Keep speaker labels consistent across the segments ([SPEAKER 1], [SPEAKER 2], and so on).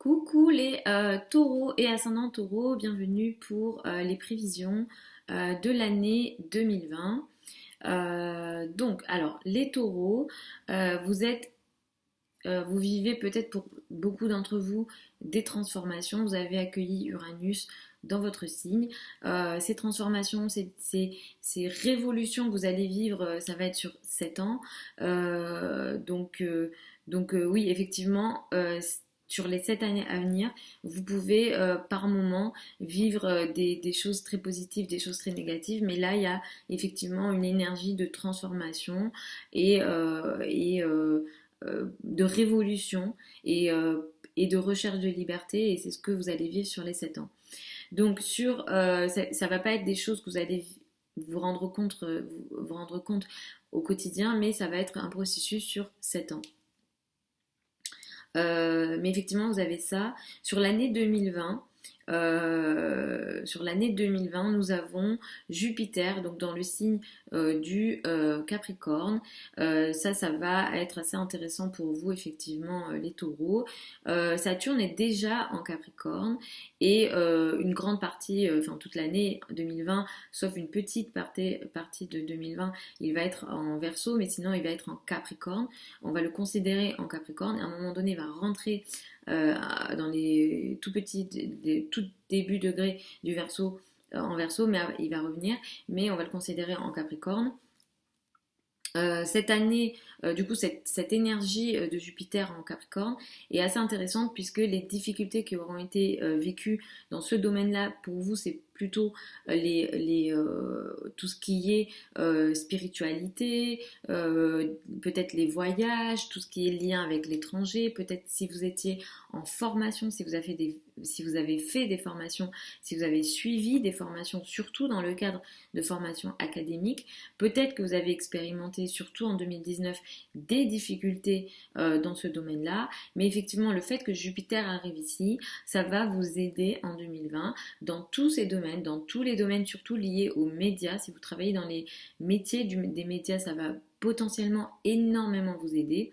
[SPEAKER 1] Coucou les taureaux et ascendants taureaux, bienvenue pour les prévisions de l'année 2020. Alors les taureaux, vous êtes, vous vivez peut-être pour beaucoup d'entre vous des transformations. Vous avez accueilli Uranus dans votre signe. Ces transformations, ces révolutions que vous allez vivre, ça va être sur 7 ans. Oui, effectivement, sur les 7 années à venir, vous pouvez par moment vivre des choses très positives, des choses très négatives, mais là, il y a effectivement une énergie de transformation et de révolution et de recherche de liberté, et c'est ce que vous allez vivre sur les 7 ans. Donc ça va pas être des choses que vous allez vous rendre compte au quotidien, mais ça va être un processus sur 7 ans. Mais effectivement, vous avez ça. Sur l'année 2020, nous avons Jupiter, donc dans le signe du Capricorne. Ça va être assez intéressant pour vous, effectivement, les taureaux. Saturne est déjà en Capricorne et une grande partie, enfin toute l'année 2020, sauf une petite partie de 2020, il va être en Verseau, mais sinon il va être en Capricorne. On va le considérer en Capricorne et à un moment donné, il va rentrer dans les tout début degrés du Verseau en Verseau, mais il va revenir, mais on va le considérer en Capricorne. Cette année, du coup, cette énergie de Jupiter en Capricorne est assez intéressante puisque les difficultés qui auront été vécues dans ce domaine-là, pour vous, c'est plutôt tout ce qui est spiritualité, peut-être les voyages, tout ce qui est lien avec l'étranger, peut-être si vous étiez en formation, si vous avez fait des formations, si vous avez suivi des formations, surtout dans le cadre de formations académiques, peut-être que vous avez expérimenté, surtout en 2019, des difficultés dans ce domaine-là, mais effectivement, le fait que Jupiter arrive ici, ça va vous aider en 2020 dans tous ces domaines, dans tous les domaines, surtout liés aux médias. Si vous travaillez dans les métiers des médias, ça va potentiellement énormément vous aider.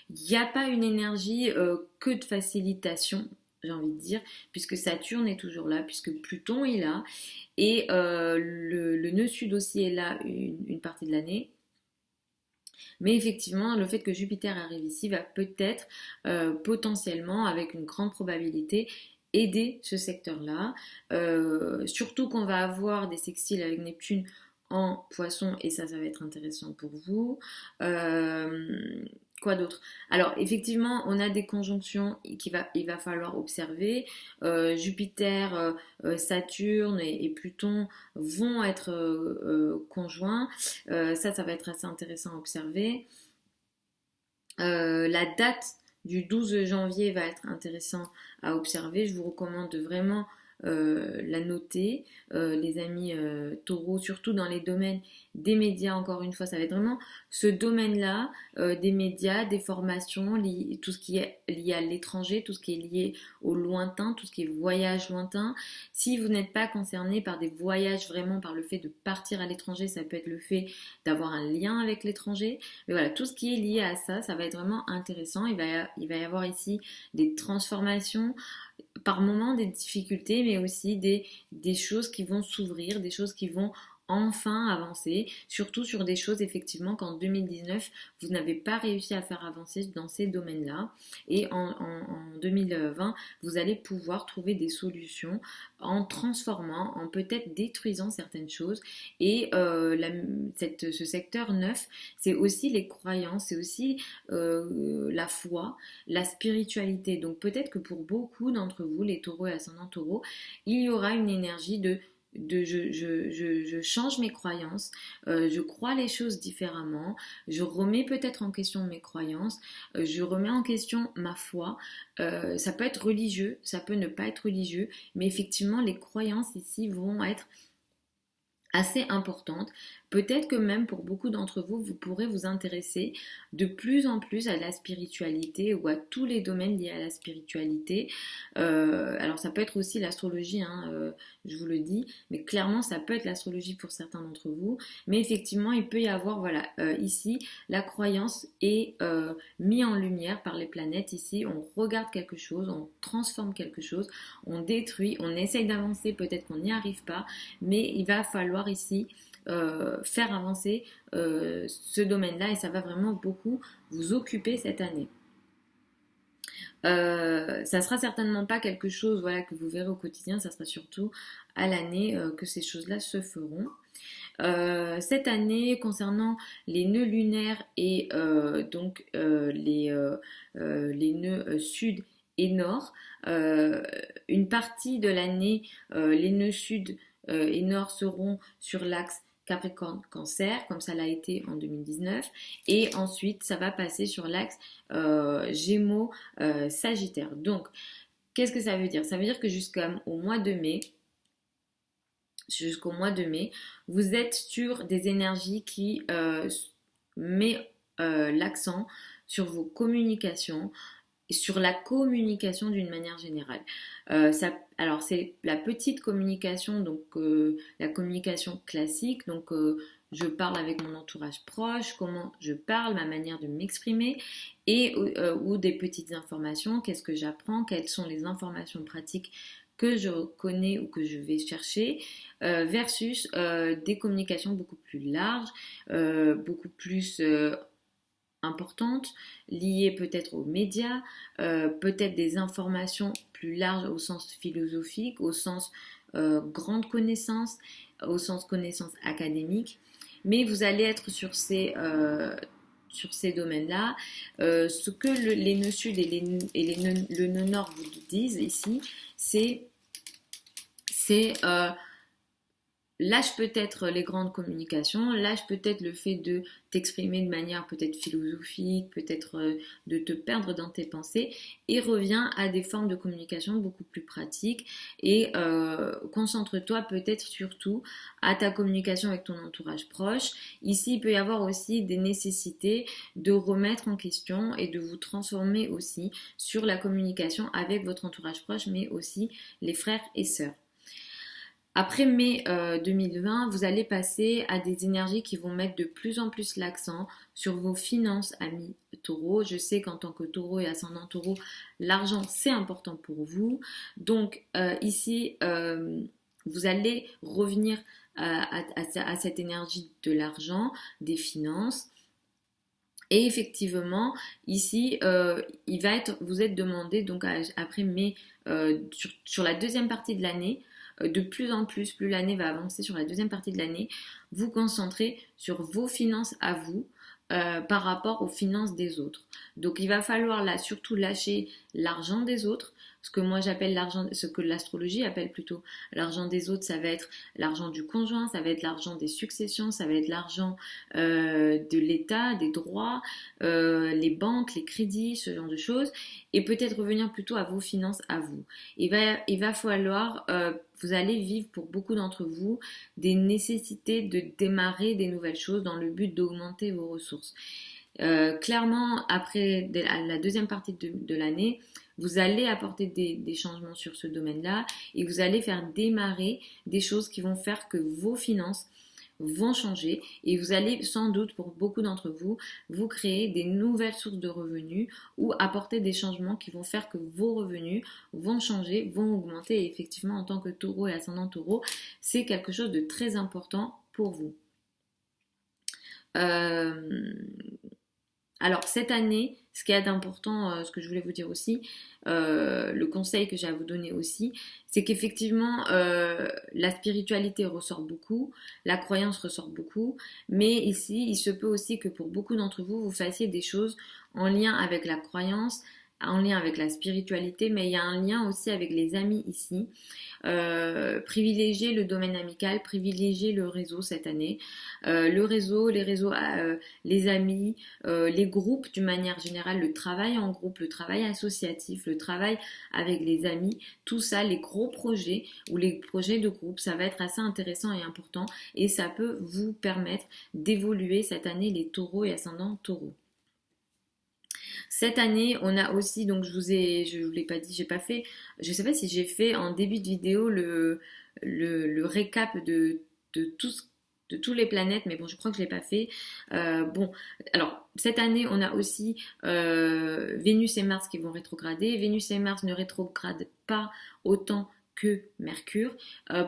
[SPEAKER 1] Il n'y a pas une énergie que de facilitation, j'ai envie de dire, puisque Saturne est toujours là, puisque Pluton est là, et le nœud sud aussi est là une partie de l'année. Mais effectivement, le fait que Jupiter arrive ici va peut-être potentiellement, avec une grande probabilité, aider ce secteur-là. Surtout qu'on va avoir des sextiles avec Neptune en poisson et ça va être intéressant pour vous. Quoi d'autre? Alors effectivement, on a des conjonctions il va falloir observer. Jupiter, Saturne et Pluton vont être conjoints. Ça va être assez intéressant à observer. La date du 12 janvier va être intéressant à observer. Je vous recommande de vraiment la noter, les amis taureaux, surtout dans les domaines des médias. Encore une fois, ça va être vraiment ce domaine-là, des médias, des formations, tout ce qui est lié à l'étranger, tout ce qui est lié au lointain, tout ce qui est voyage lointain. Si vous n'êtes pas concerné par des voyages, vraiment par le fait de partir à l'étranger, ça peut être le fait d'avoir un lien avec l'étranger. Mais voilà, tout ce qui est lié à ça, ça va être vraiment intéressant. Il va y avoir ici des transformations, par moments des difficultés, mais aussi des choses qui vont s'ouvrir, des choses qui vont enfin avancer, surtout sur des choses effectivement qu'en 2019 vous n'avez pas réussi à faire avancer dans ces domaines-là, et en 2020 vous allez pouvoir trouver des solutions en transformant, en peut-être détruisant certaines choses, et ce secteur 9, c'est aussi les croyances, c'est aussi la foi, la spiritualité. Donc peut-être que pour beaucoup d'entre vous, les taureaux et ascendants taureaux, il y aura une énergie de je change mes croyances, je crois les choses différemment, je remets peut-être en question mes croyances, je remets en question ma foi. Ça peut être religieux, ça peut ne pas être religieux, mais effectivement les croyances ici vont être assez importantes Peut-être que même pour beaucoup d'entre vous, vous pourrez vous intéresser de plus en plus à la spiritualité ou à tous les domaines liés à la spiritualité. Alors ça peut être aussi l'astrologie, hein, je vous le dis, mais clairement ça peut être l'astrologie pour certains d'entre vous. Mais effectivement, il peut y avoir, voilà, ici, la croyance est mise en lumière par les planètes. Ici, on regarde quelque chose, on transforme quelque chose, on détruit, on essaye d'avancer, peut-être qu'on n'y arrive pas, mais il va falloir ici faire avancer ce domaine-là et ça va vraiment beaucoup vous occuper cette année. Ça sera certainement pas quelque chose, voilà, que vous verrez au quotidien, ça sera surtout à l'année que ces choses-là se feront. Cette année, concernant les nœuds lunaires et donc les nœuds sud et nord, une partie de l'année, les nœuds sud et nord seront sur l'axe Capricorne-Cancer, comme ça l'a été en 2019, et ensuite ça va passer sur l'axe Gémeaux-Sagittaire. Donc, qu'est-ce que ça veut dire? Ça veut dire que jusqu'au mois de mai, vous êtes sur des énergies qui met l'accent sur vos communications, sur la communication d'une manière générale. Alors c'est la petite communication, donc la communication classique, donc je parle avec mon entourage proche, comment je parle, ma manière de m'exprimer, et ou des petites informations, qu'est-ce que j'apprends, quelles sont les informations pratiques que je connais ou que je vais chercher, versus des communications beaucoup plus larges, beaucoup plus importantes, liées peut-être aux médias, peut-être des informations plus larges au sens philosophique, au sens grande connaissance, au sens connaissance académique. Mais vous allez être sur ces domaines-là. Ce que les nœuds sud et le nœud nord vous disent ici, c'est lâche peut-être les grandes communications, lâche peut-être le fait de t'exprimer de manière peut-être philosophique, peut-être de te perdre dans tes pensées et reviens à des formes de communication beaucoup plus pratiques et concentre-toi peut-être surtout à ta communication avec ton entourage proche. Ici, il peut y avoir aussi des nécessités de remettre en question et de vous transformer aussi sur la communication avec votre entourage proche, mais aussi les frères et sœurs. Après mai 2020, vous allez passer à des énergies qui vont mettre de plus en plus l'accent sur vos finances, amis taureaux. Je sais qu'en tant que taureau et ascendant taureau, l'argent c'est important pour vous. Donc ici, vous allez revenir à cette énergie de l'argent, des finances. Et effectivement, ici, vous êtes demandé, donc après mai, sur la deuxième partie de l'année, de plus en plus l'année va avancer sur la deuxième partie de l'année, vous concentrez sur vos finances à vous par rapport aux finances des autres. Donc il va falloir là surtout lâcher l'argent des autres, ce que moi j'appelle l'argent, ce que l'astrologie appelle plutôt l'argent des autres, ça va être l'argent du conjoint, ça va être l'argent des successions, ça va être l'argent de l'État, des droits, les banques, les crédits, ce genre de choses, et peut-être revenir plutôt à vos finances à vous. Il va falloir, vous allez vivre pour beaucoup d'entre vous des nécessités de démarrer des nouvelles choses dans le but d'augmenter vos ressources. Clairement, après la deuxième partie de l'année, vous allez apporter des changements sur ce domaine-là et vous allez faire démarrer des choses qui vont faire que vos finances vont changer et vous allez sans doute pour beaucoup d'entre vous, vous créer des nouvelles sources de revenus ou apporter des changements qui vont faire que vos revenus vont changer, vont augmenter et effectivement en tant que taureau et ascendant taureau, c'est quelque chose de très important pour vous. Alors cette année, ce qui est important, ce que je voulais vous dire aussi, le conseil que j'ai à vous donner aussi, c'est qu'effectivement la spiritualité ressort beaucoup, la croyance ressort beaucoup, mais ici il se peut aussi que pour beaucoup d'entre vous, vous fassiez des choses en lien avec la croyance, en lien avec la spiritualité, mais il y a un lien aussi avec les amis ici. Privilégiez le domaine amical, privilégiez le réseau cette année. Le réseau, les amis, les groupes d'une manière générale, le travail en groupe, le travail associatif, le travail avec les amis, tout ça, les gros projets ou les projets de groupe, ça va être assez intéressant et important et ça peut vous permettre d'évoluer cette année les taureaux et ascendants taureaux. Cette année, on a aussi, donc je vous l'ai pas dit, j'ai pas fait, je sais pas si j'ai fait en début de vidéo le récap de tout de toutes les planètes, mais bon, je crois que je l'ai pas fait. Bon, alors cette année, on a aussi Vénus et Mars qui vont rétrograder. Vénus et Mars ne rétrogradent pas autant que Mercure.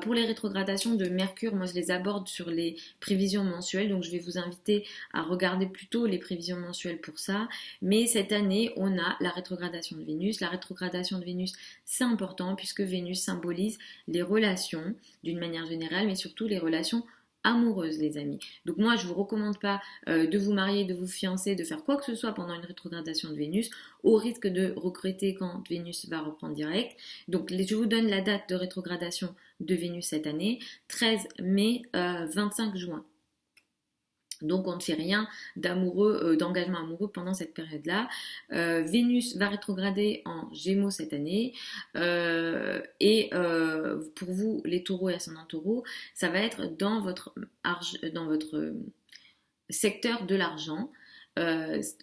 [SPEAKER 1] Pour les rétrogradations de Mercure, moi je les aborde sur les prévisions mensuelles, donc je vais vous inviter à regarder plutôt les prévisions mensuelles pour ça. Mais cette année, on a la rétrogradation de Vénus. La rétrogradation de Vénus, c'est important puisque Vénus symbolise les relations d'une manière générale, mais surtout les relations amoureuses, les amis. Donc moi, je vous recommande pas de vous marier, de vous fiancer, de faire quoi que ce soit pendant une rétrogradation de Vénus, au risque de regretter quand Vénus va reprendre direct. Donc je vous donne la date de rétrogradation de Vénus cette année, 13 mai, 25 juin. Donc on ne fait rien d'amoureux, d'engagement amoureux pendant cette période-là. Vénus va rétrograder en Gémeaux cette année. Et pour vous, les taureaux et ascendants taureaux, ça va être dans votre secteur de l'argent.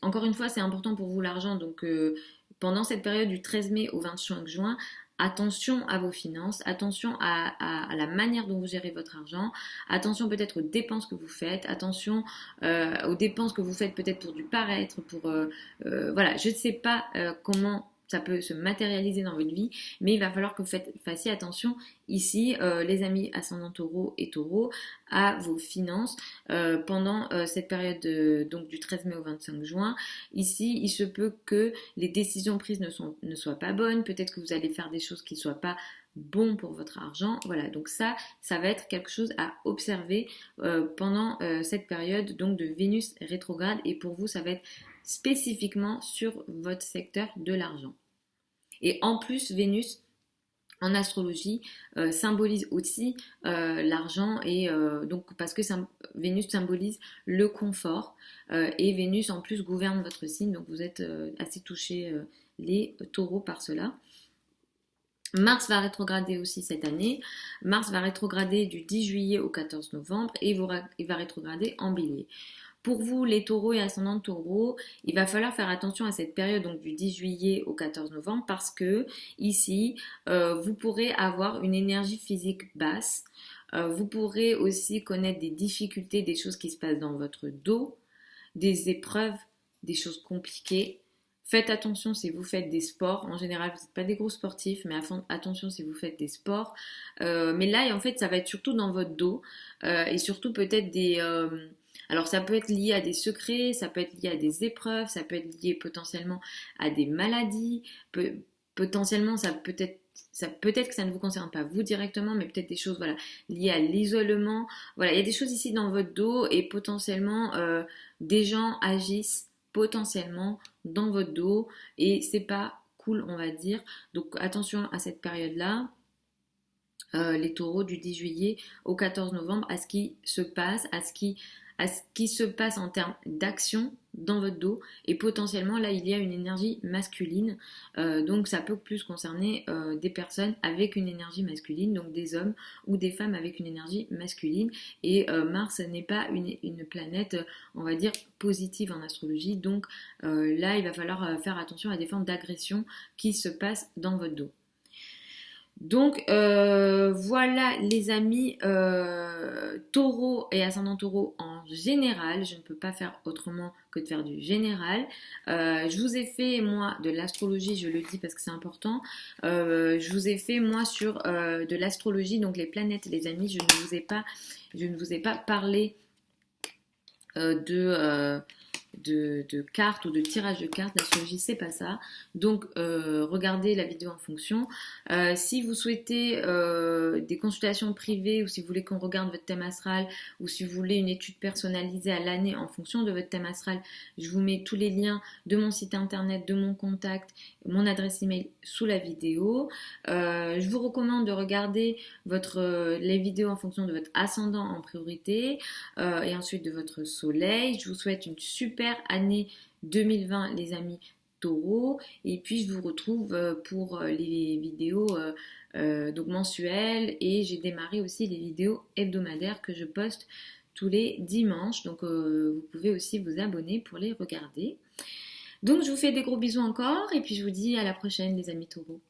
[SPEAKER 1] Encore une fois, c'est important pour vous l'argent. Donc pendant cette période du 13 mai au 25 juin, attention à vos finances, attention à la manière dont vous gérez votre argent, attention peut-être aux dépenses que vous faites, attention aux dépenses que vous faites peut-être pour du paraître, voilà, je ne sais pas comment ça peut se matérialiser dans votre vie, mais il va falloir que vous fassiez attention ici, les amis ascendants taureaux et taureaux, à vos finances pendant cette période donc du 13 mai au 25 juin. Ici, il se peut que les décisions prises ne soient pas bonnes, peut-être que vous allez faire des choses qui ne soient pas bon pour votre argent. Voilà, donc ça va être quelque chose à observer pendant cette période donc de Vénus rétrograde, et pour vous, ça va être spécifiquement sur votre secteur de l'argent. Et en plus, Vénus en astrologie symbolise aussi l'argent, et donc parce que Vénus symbolise le confort et Vénus en plus gouverne votre signe, donc vous êtes assez touchés les taureaux par cela. Mars va rétrograder aussi cette année. Mars va rétrograder du 10 juillet au 14 novembre et il va rétrograder en Bélier. Pour vous, les taureaux et ascendants taureaux, il va falloir faire attention à cette période donc du 10 juillet au 14 novembre parce que ici, vous pourrez avoir une énergie physique basse. Vous pourrez aussi connaître des difficultés, des choses qui se passent dans votre dos, des épreuves, des choses compliquées. Faites attention si vous faites des sports. En général, vous n'êtes pas des gros sportifs, mais attention si vous faites des sports. Mais là, en fait, ça va être surtout dans votre dos et surtout peut-être des... alors ça peut être lié à des secrets, ça peut être lié à des épreuves, ça peut être lié potentiellement à des maladies, potentiellement peut-être que ça ne vous concerne pas vous directement, mais peut-être des choses voilà, liées à l'isolement. Voilà, il y a des choses ici dans votre dos et potentiellement des gens agissent potentiellement dans votre dos et c'est pas cool, on va dire. Donc attention à cette période-là. Les taureaux du 10 juillet au 14 novembre, à ce qui se passe, à ce qui se passe en termes d'action dans votre dos, et potentiellement là il y a une énergie masculine, donc ça peut plus concerner des personnes avec une énergie masculine, donc des hommes ou des femmes avec une énergie masculine, et Mars n'est pas une planète on va dire positive en astrologie, donc là il va falloir faire attention à des formes d'agression qui se passent dans votre dos. Donc voilà les amis, taureau et ascendant taureau en général, je ne peux pas faire autrement que de faire du général. Je vous ai fait moi de l'astrologie, je le dis parce que c'est important, je vous ai fait moi sur de l'astrologie, donc les planètes les amis, je ne vous ai pas parlé de cartes ou de tirage de cartes. L'astrologie, c'est pas ça. Donc, regardez la vidéo en fonction. Si vous souhaitez des consultations privées ou si vous voulez qu'on regarde votre thème astral ou si vous voulez une étude personnalisée à l'année en fonction de votre thème astral, je vous mets tous les liens de mon site internet, de mon contact, mon adresse email sous la vidéo. Je vous recommande de regarder les vidéos en fonction de votre ascendant en priorité et ensuite de votre soleil. Je vous souhaite une super année 2020 les amis Taureau, et puis je vous retrouve pour les vidéos donc mensuelles, et j'ai démarré aussi les vidéos hebdomadaires que je poste tous les dimanches, donc vous pouvez aussi vous abonner pour les regarder. Donc je vous fais des gros bisous encore et puis je vous dis à la prochaine les amis Taureaux.